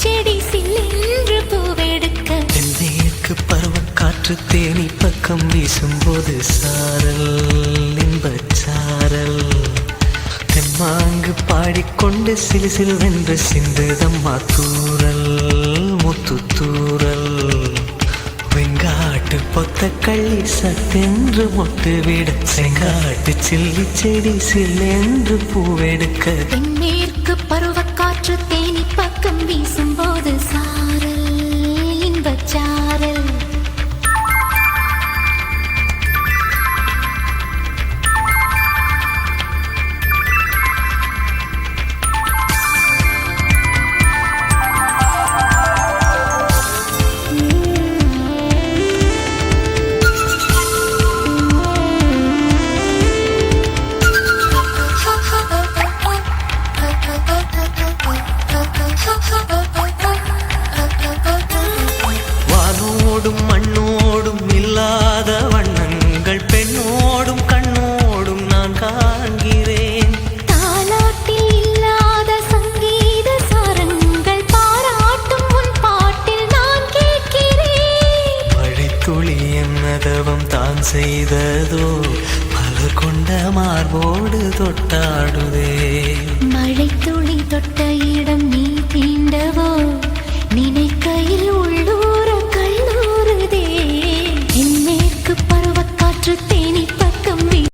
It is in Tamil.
செடி சில்லென்று பூவெடுக்க தென்மேற்கு பருவக்காற்று தேனி பக்கம் வீசும்போது சாரல் இன்பச்சாரல் தெம்மாங்கு பாடிக்கொண்டு சிலு சிலுவென்று சிந்துதம்மா தூரல் முத்து தூரல் வெங்காட்டு பொத்த கள்ளி சத்தென்று மொட்டு விட செங்காட்டு சில்லி செடி சில்லென்று பூவெடுக்க தென்மேற்கு பருவக்காற்று தேனி பக்கம் வீசும்போது சாரல் இன்பச்சாரல் வானோடும் மண்ணோடும் இல்லாத வண்ணங்கள் பெண்ணோடும் கண்ணோடும் நான் காண்கிறேன் தாலாட்டில் இல்லாத சங்கீத சாரங்கள் பாராட்டும் உன் பாட்டில் நான் கேட்கிறேன் மழைத்துளி என்னதவம் தான் செய்ததோ மலர் கொண்ட மார்போடு தொட்டாடுதே